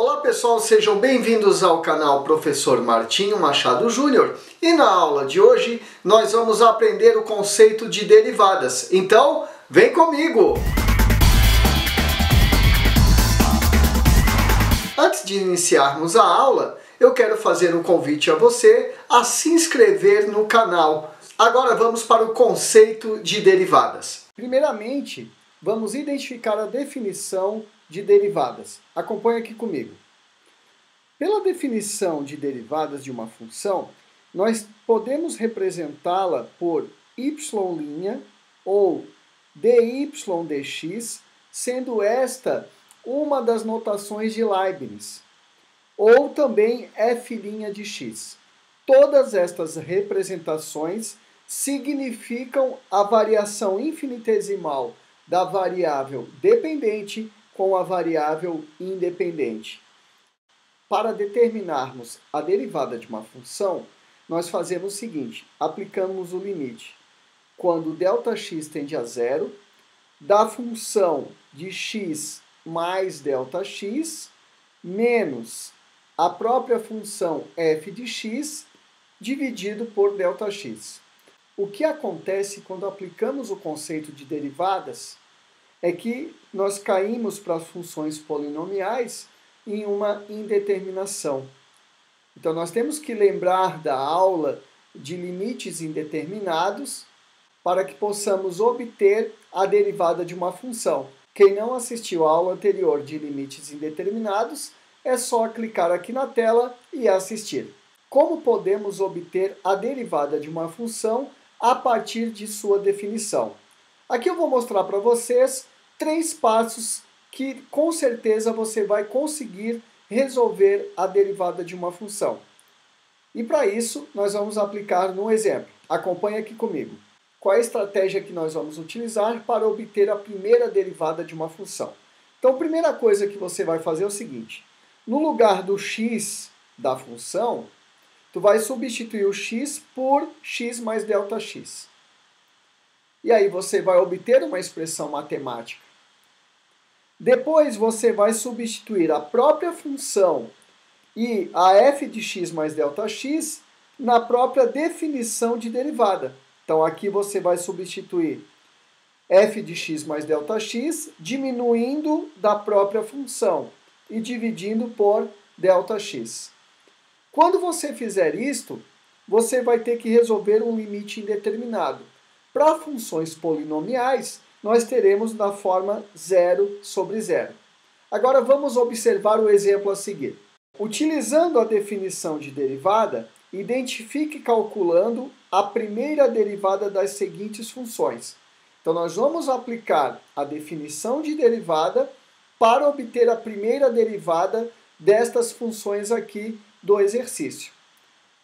Olá pessoal, sejam bem-vindos ao canal Professor Martinho Machado Júnior e na aula de hoje nós vamos aprender o conceito de derivadas. Então, vem comigo! Antes de iniciarmos a aula, eu quero fazer um convite a você a se inscrever no canal. Agora vamos para o conceito de derivadas. Primeiramente, vamos identificar a definição de derivadas. Acompanhe aqui comigo. Pela definição de derivadas de uma função, nós podemos representá-la por y' ou dy dx, sendo esta uma das notações de Leibniz, ou também f' de x. Todas estas representações significam a variação infinitesimal da variável dependente com a variável independente. Para determinarmos a derivada de uma função, nós fazemos o seguinte: aplicamos o limite quando ΔX tende a zero, da função de x mais ΔX, menos a própria função f de x, dividido por ΔX. O que acontece quando aplicamos o conceito de derivadas é que nós caímos para as funções polinomiais em uma indeterminação. Então, nós temos que lembrar da aula de limites indeterminados para que possamos obter a derivada de uma função. Quem não assistiu à aula anterior de limites indeterminados, é só clicar aqui na tela e assistir. Como podemos obter a derivada de uma função a partir de sua definição? Aqui eu vou mostrar para vocês 3 passos que com certeza você vai conseguir resolver a derivada de uma função. E para isso, nós vamos aplicar no exemplo. Acompanhe aqui comigo. Qual é a estratégia que nós vamos utilizar para obter a primeira derivada de uma função? Então, a primeira coisa que você vai fazer é o seguinte. No lugar do x da função, tu vai substituir o x por x mais ΔX. E aí você vai obter uma expressão matemática. Depois você vai substituir a própria função e a f de x mais ΔX na própria definição de derivada. Então aqui você vai substituir f de x mais ΔX, diminuindo da própria função e dividindo por ΔX. Quando você fizer isto, você vai ter que resolver um limite indeterminado. Para funções polinomiais, nós teremos na forma 0 sobre 0. Agora vamos observar o exemplo a seguir. Utilizando a definição de derivada, identifique calculando a primeira derivada das seguintes funções. Então nós vamos aplicar a definição de derivada para obter a primeira derivada destas funções aqui do exercício.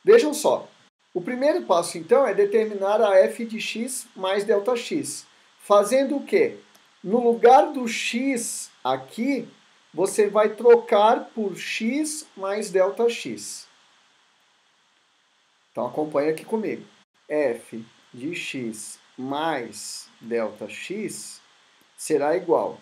Vejam só. O primeiro passo então é determinar a f de x mais ΔX. Fazendo o quê? No lugar do x aqui, você vai trocar por x mais ΔX. Então acompanha aqui comigo. F de x mais ΔX será igual.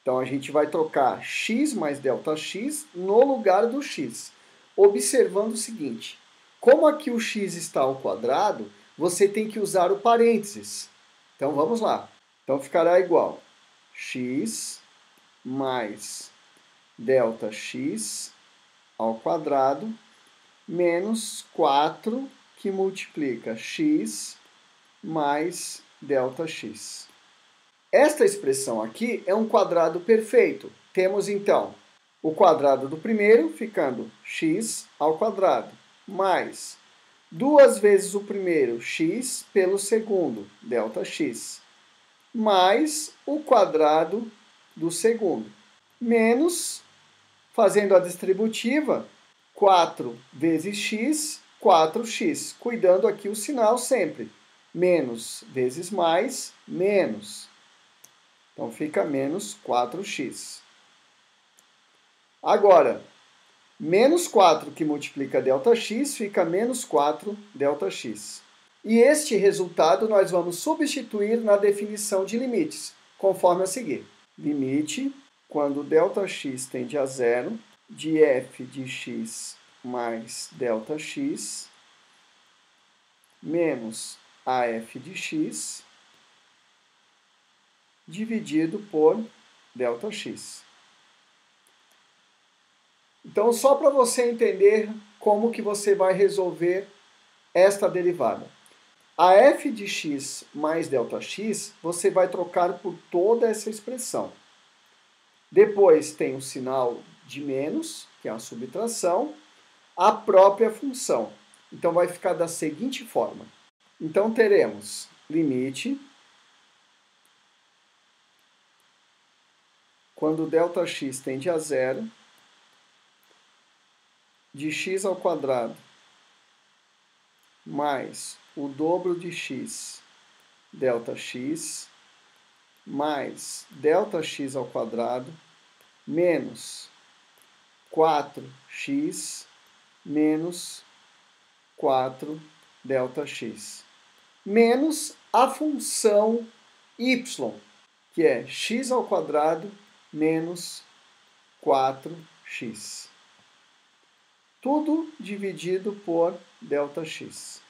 Então a gente vai trocar x mais ΔX no lugar do x. Observando o seguinte, como aqui o x está ao quadrado, você tem que usar o parênteses. Então, vamos lá. Então, ficará igual x mais ΔX ao quadrado menos 4 que multiplica x mais ΔX. Esta expressão aqui é um quadrado perfeito. Temos, então, o quadrado do primeiro ficando x ao quadrado mais 2 vezes o primeiro, x, pelo segundo, ΔX, mais o quadrado do segundo, menos, fazendo a distributiva, 4 vezes x, 4x, cuidando aqui o sinal sempre, menos vezes mais, menos. Então fica menos 4x. Agora, menos 4 que multiplica ΔX fica menos 4 ΔX. E este resultado nós vamos substituir na definição de limites, conforme a seguir. Limite quando ΔX tende a zero, de f de x mais ΔX menos AF de x dividido por ΔX. Então, só para você entender como que você vai resolver esta derivada. A f de x mais ΔX, você vai trocar por toda essa expressão. Depois tem o sinal de menos, que é a subtração, a própria função. Então, vai ficar da seguinte forma. Então, teremos limite, quando ΔX tende a zero, de x ao quadrado mais o dobro de x ΔX mais ΔX ao quadrado menos 4x menos 4 ΔX menos a função y, que é x ao quadrado menos 4x. Tudo dividido por ΔX.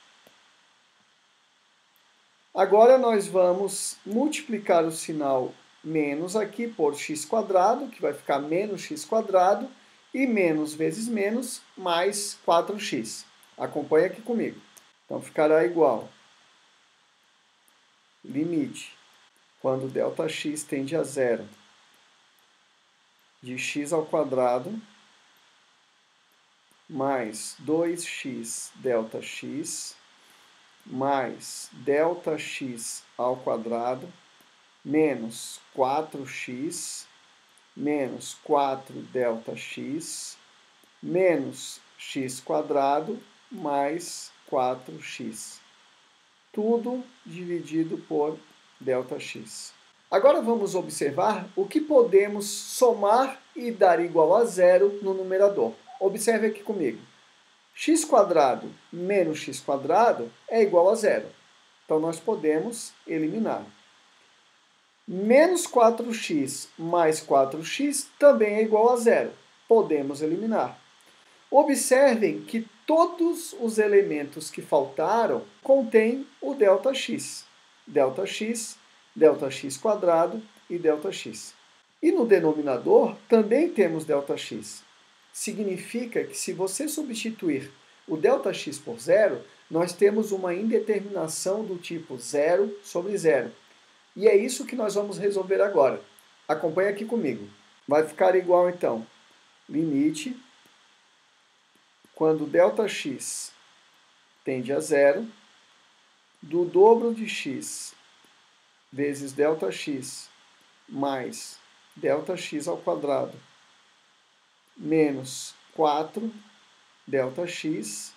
Agora nós vamos multiplicar o sinal menos aqui por x², que vai ficar menos x², e menos vezes menos, mais 4x. Acompanha aqui comigo. Então ficará igual. Limite, quando ΔX tende a zero, de x ao quadrado, mais 2x ΔX, mais ΔX ao quadrado, menos 4x, menos 4 ΔX, menos x², mais 4x. Tudo dividido por ΔX. Agora vamos observar o que podemos somar e dar igual a zero no numerador. Observe aqui comigo. x² menos x² é igual a zero. Então, nós podemos eliminar. Menos 4x mais 4x também é igual a zero. Podemos eliminar. Observem que todos os elementos que faltaram contêm o ΔX. ΔX, ΔX² e ΔX. E no denominador também temos ΔX. Significa que se você substituir o ΔX por zero, nós temos uma indeterminação do tipo zero sobre zero. E é isso que nós vamos resolver agora. Acompanhe aqui comigo. Vai ficar igual, então, limite, quando ΔX tende a zero, do dobro de x vezes ΔX mais ΔX ao quadrado menos 4 ΔX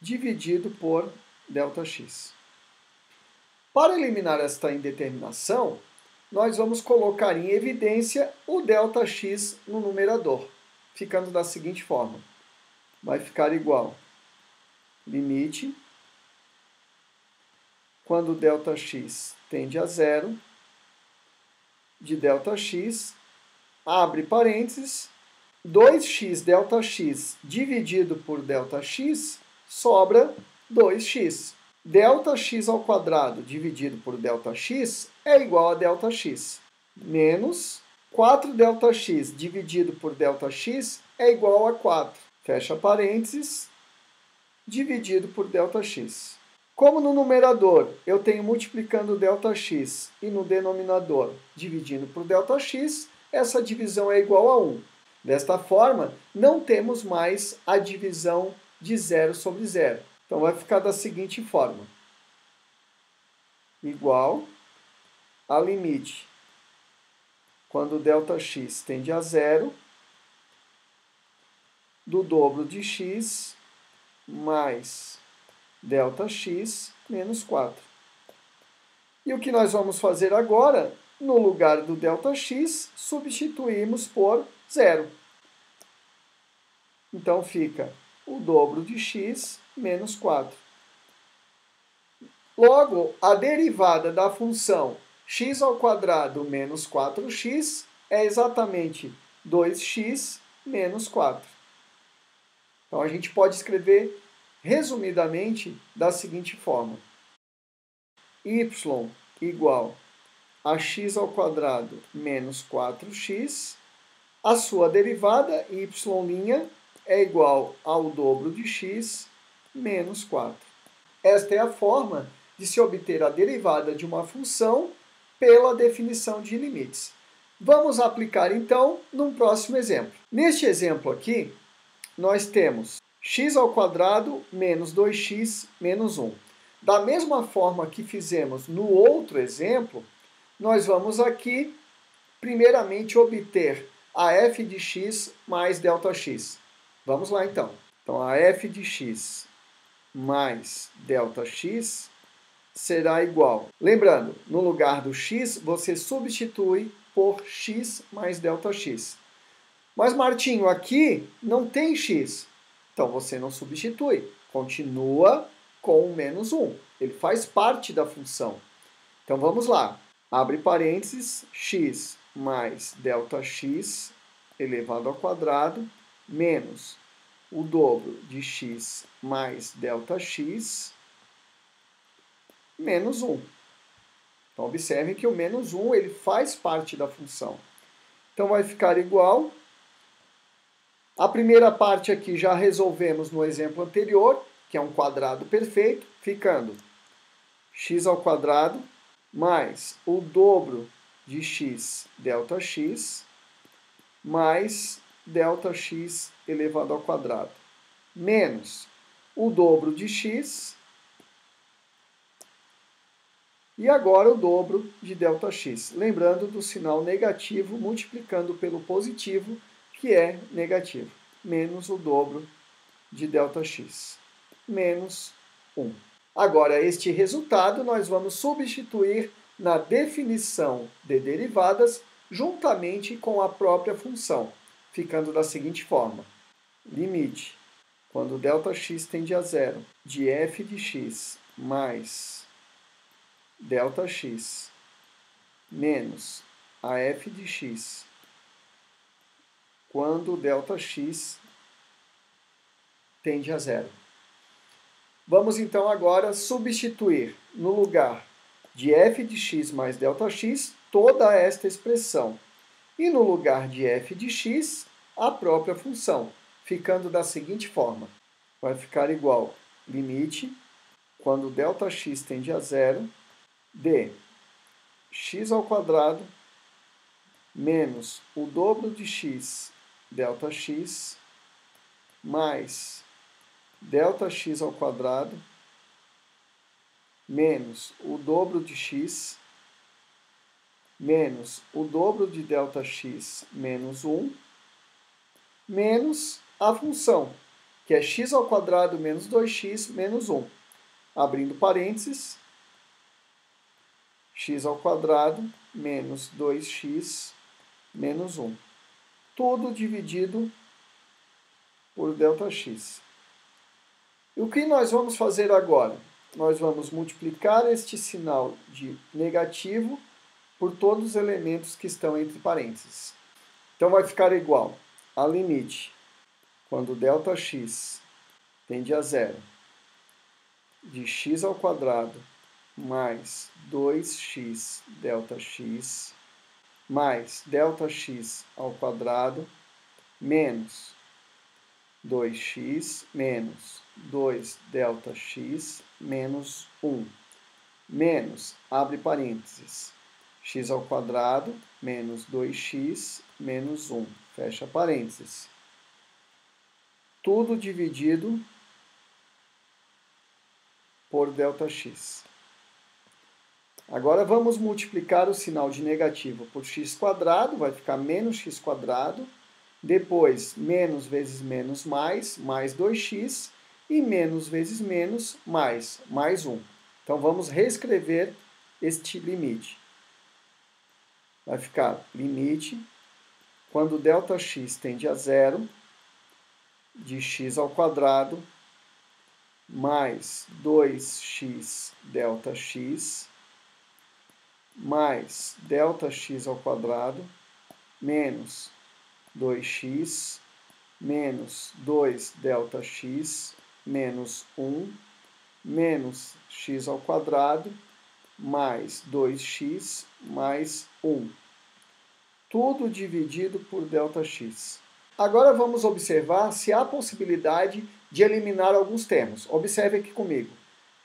dividido por ΔX. Para eliminar esta indeterminação, nós vamos colocar em evidência o ΔX no numerador, ficando da seguinte forma. Vai ficar igual limite, quando ΔX tende a zero, de ΔX, abre parênteses, 2x ΔX dividido por ΔX sobra 2x. ΔX ao quadrado dividido por ΔX é igual a ΔX. Menos 4 ΔX dividido por ΔX é igual a 4. Fecha parênteses, dividido por ΔX. Como no numerador eu tenho multiplicando ΔX e no denominador dividindo por ΔX, essa divisão é igual a 1. Desta forma, não temos mais a divisão de zero sobre zero. Então, vai ficar da seguinte forma. Igual a limite, quando ΔX tende a zero, do dobro de x mais ΔX menos 4. E o que nós vamos fazer agora? No lugar do ΔX, substituímos por zero. Então, fica o dobro de x menos 4. Logo, a derivada da função x² menos 4x é exatamente 2x menos 4. Então, a gente pode escrever resumidamente da seguinte forma: y igual a x ao quadrado menos 4x, a sua derivada, y' é igual ao dobro de x menos 4. Esta é a forma de se obter a derivada de uma função pela definição de limites. Vamos aplicar, então, num próximo exemplo. Neste exemplo aqui, nós temos x ao quadrado menos 2x menos 1. Da mesma forma que fizemos no outro exemplo, nós vamos aqui, primeiramente, obter a f de x mais ΔX. Vamos lá, então. Então, a f de x mais ΔX será igual. Lembrando, no lugar do x, você substitui por x mais ΔX. Mas, Martinho, aqui não tem x. Então, você não substitui. Continua com o menos 1. Ele faz parte da função. Então, vamos lá. Abre parênteses, x mais ΔX elevado ao quadrado, menos o dobro de x mais ΔX, menos 1. Então, observem que o menos 1 ele faz parte da função. Então, vai ficar igual. A primeira parte aqui já resolvemos no exemplo anterior, que é um quadrado perfeito, ficando x ao quadrado mais o dobro de x ΔX mais ΔX elevado ao quadrado, menos o dobro de x e agora o dobro de ΔX. Lembrando do sinal negativo multiplicando pelo positivo, que é negativo, menos o dobro de ΔX, menos 1. Agora, este resultado nós vamos substituir na definição de derivadas juntamente com a própria função, ficando da seguinte forma: limite, quando ΔX tende a zero, de f de x mais ΔX menos a f de x, quando ΔX tende a zero. Vamos então agora substituir no lugar de f de x mais ΔX toda esta expressão e no lugar de f de x a própria função, ficando da seguinte forma: vai ficar igual limite, quando ΔX tende a zero, de x ao quadrado menos o dobro de x ΔX mais ΔX ao quadrado menos o dobro de x menos o dobro de ΔX menos 1 menos a função, que é x ao quadrado menos 2x menos 1. Abrindo parênteses, x ao quadrado menos 2x menos 1. Tudo dividido por ΔX. E o que nós vamos fazer agora? Nós vamos multiplicar este sinal de negativo por todos os elementos que estão entre parênteses. Então vai ficar igual a limite, quando ΔX tende a zero, de x ao quadrado mais 2x ΔX mais ΔX ao quadrado menos 2x menos 2ΔX menos 1 menos, abre parênteses, x ao quadrado menos 2x menos 1, fecha parênteses. Tudo dividido por ΔX. Agora vamos multiplicar o sinal de negativo por x quadrado, vai ficar menos x quadrado, depois menos vezes menos mais 2x, e menos vezes menos mais 1. Então vamos reescrever este limite. Vai ficar limite, quando ΔX tende a zero, de x ao quadrado mais 2x ΔX mais ΔX ao quadrado menos 2x menos 2 ΔX menos 1 menos x ao quadrado mais 2x mais 1. Tudo dividido por ΔX. Agora vamos observar se há possibilidade de eliminar alguns termos. Observe aqui comigo.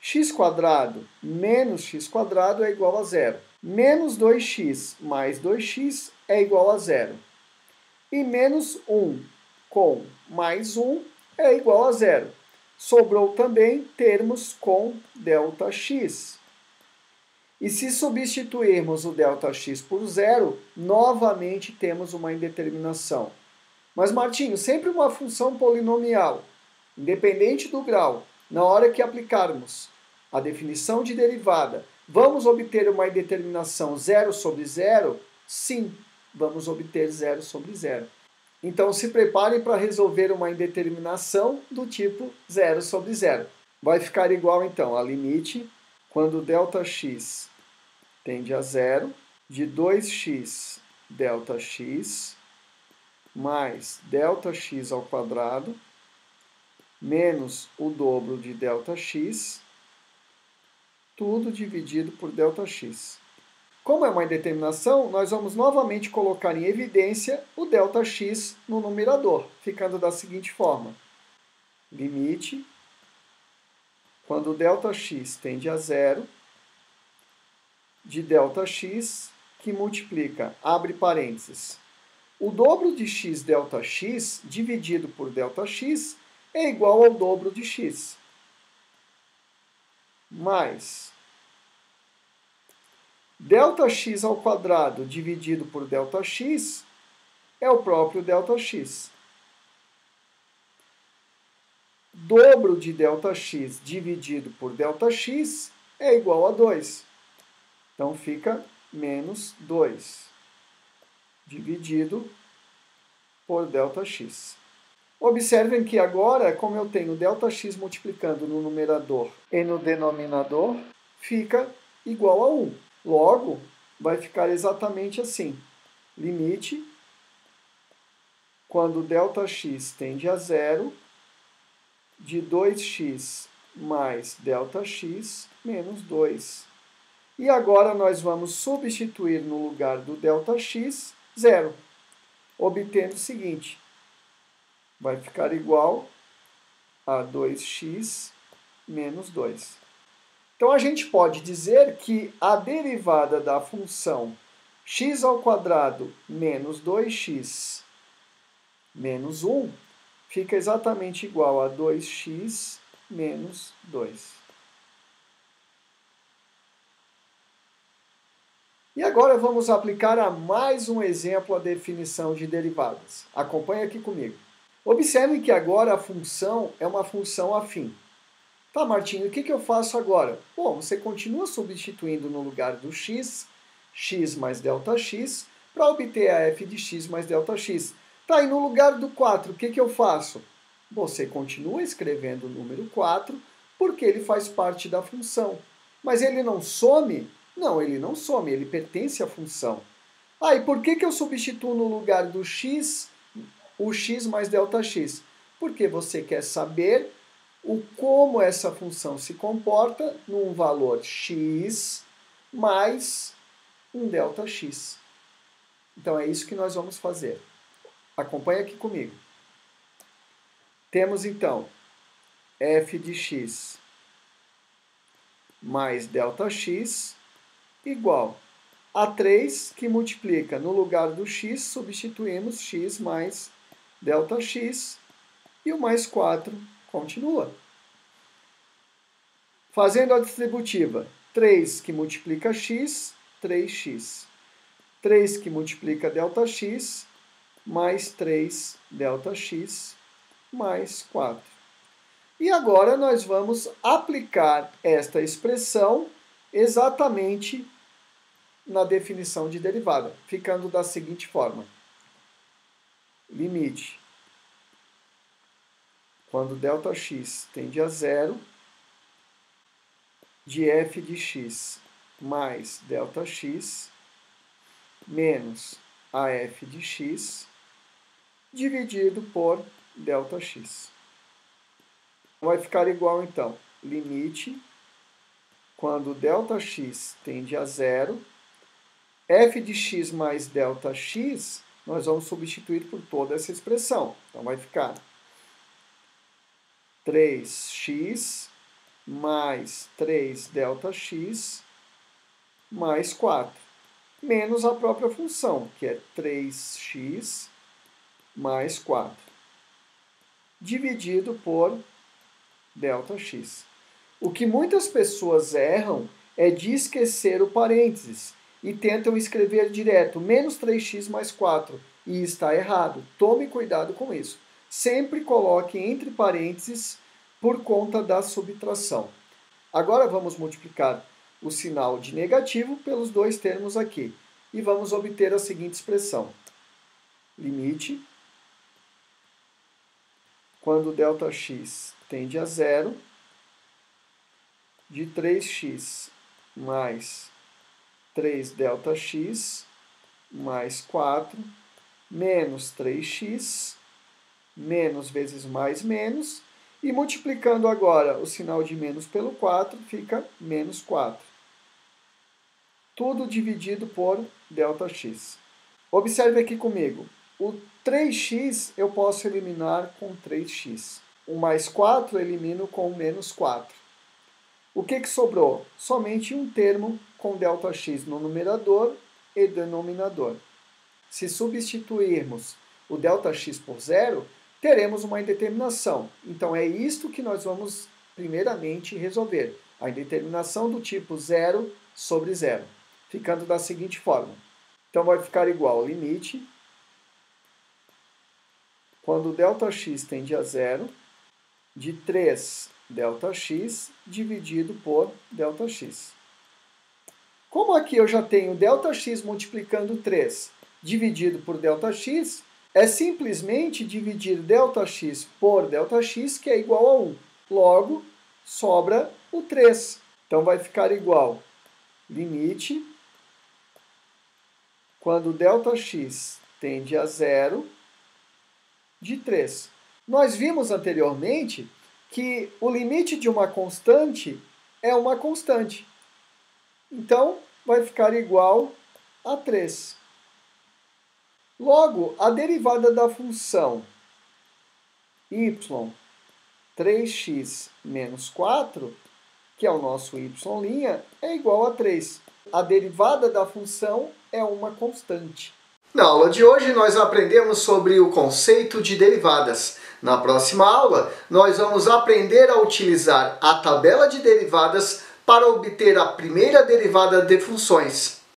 X² menos x² é igual a zero. Menos 2x mais 2x é igual a zero. E menos 1 com mais 1 é igual a zero. Sobrou também termos com ΔX. E se substituirmos o ΔX por zero, novamente temos uma indeterminação. Mas, Martinho, sempre uma função polinomial, independente do grau, na hora que aplicarmos a definição de derivada, vamos obter uma indeterminação zero sobre zero? Sim, vamos obter zero sobre zero. Então, se preparem para resolver uma indeterminação do tipo zero sobre zero. Vai ficar igual, então, a limite, quando ΔX tende a zero, de 2x ΔX mais ΔX ao quadrado menos o dobro de ΔX, tudo dividido por ΔX. Como é uma indeterminação, nós vamos novamente colocar em evidência o ΔX no numerador, ficando da seguinte forma. Limite, quando ΔX tende a zero, de ΔX, que multiplica, abre parênteses, o dobro de x ΔX dividido por ΔX é igual ao dobro de x. Mais ΔX ao quadrado dividido por ΔX é o próprio ΔX. Dobro de ΔX dividido por ΔX é igual a 2. Então fica menos 2 dividido por ΔX. Observem que agora, como eu tenho ΔX multiplicando no numerador e no denominador, fica igual a 1. Logo, vai ficar exatamente assim. Limite, quando ΔX tende a zero, de 2x mais ΔX menos 2. E agora nós vamos substituir no lugar do ΔX, zero, obtendo o seguinte. Vai ficar igual a 2x menos 2. Então, a gente pode dizer que a derivada da função x ao quadrado menos 2x menos 1 fica exatamente igual a 2x menos 2. E agora vamos aplicar a mais um exemplo a definição de derivadas. Acompanhe aqui comigo. Observe que agora a função é uma função afim. Tá, Martinho, o que eu faço agora? Bom, você continua substituindo no lugar do x, x mais ΔX, para obter a f de x mais ΔX. Tá, e no lugar do 4, o que eu faço? Você continua escrevendo o número 4, porque ele faz parte da função. Mas ele não some? Não, ele não some, ele pertence à função. Ah, e por que eu substituo no lugar do x, o x mais ΔX? Porque você quer saber como essa função se comporta num valor x mais um ΔX. Então é isso que nós vamos fazer. Acompanhe aqui comigo. Temos então f de x mais ΔX igual a 3, que multiplica no lugar do x, substituímos x mais ΔX, e o mais 4 continua. Fazendo a distributiva, 3 que multiplica x, 3x. 3 que multiplica ΔX, mais 3 ΔX, mais 4. E agora nós vamos aplicar esta expressão exatamente na definição de derivada, ficando da seguinte forma. Limite, quando ΔX tende a zero, de f de x mais ΔX menos a f de x dividido por ΔX. Vai ficar igual, então, limite, quando ΔX tende a zero, f de x mais ΔX, nós vamos substituir por toda essa expressão. Então, vai ficar 3x mais 3ΔX mais 4, menos a própria função, que é 3x mais 4, dividido por ΔX. O que muitas pessoas erram é de esquecer o parênteses e tentam escrever direto menos 3x mais 4, e está errado. Tome cuidado com isso. Sempre coloque entre parênteses por conta da subtração. Agora vamos multiplicar o sinal de negativo pelos dois termos aqui e vamos obter a seguinte expressão. Limite, quando ΔX tende a zero, de 3x mais 3ΔX mais 4, menos 3x, menos vezes mais menos, e multiplicando agora o sinal de menos pelo 4, fica menos 4. Tudo dividido por ΔX. Observe aqui comigo. O 3x eu posso eliminar com 3x. O mais 4 eu elimino com menos 4. O que sobrou? Somente um termo com ΔX no numerador e denominador. Se substituirmos o ΔX por zero, teremos uma indeterminação. Então, é isto que nós vamos, primeiramente, resolver. A indeterminação do tipo zero sobre zero, ficando da seguinte forma. Então, vai ficar igual ao limite, quando ΔX tende a zero, de 3ΔX dividido por ΔX. Como aqui eu já tenho ΔX multiplicando 3 dividido por ΔX, é simplesmente dividir ΔX por ΔX, que é igual a 1. Logo, sobra o 3. Então, vai ficar igual limite, quando ΔX tende a zero, de 3. Nós vimos anteriormente que o limite de uma constante é uma constante. Então, vai ficar igual a 3. Logo, a derivada da função y 3x menos 4, que é o nosso y', é igual a 3. A derivada da função é uma constante. Na aula de hoje, nós aprendemos sobre o conceito de derivadas. Na próxima aula, nós vamos aprender a utilizar a tabela de derivadas para obter a primeira derivada de funções.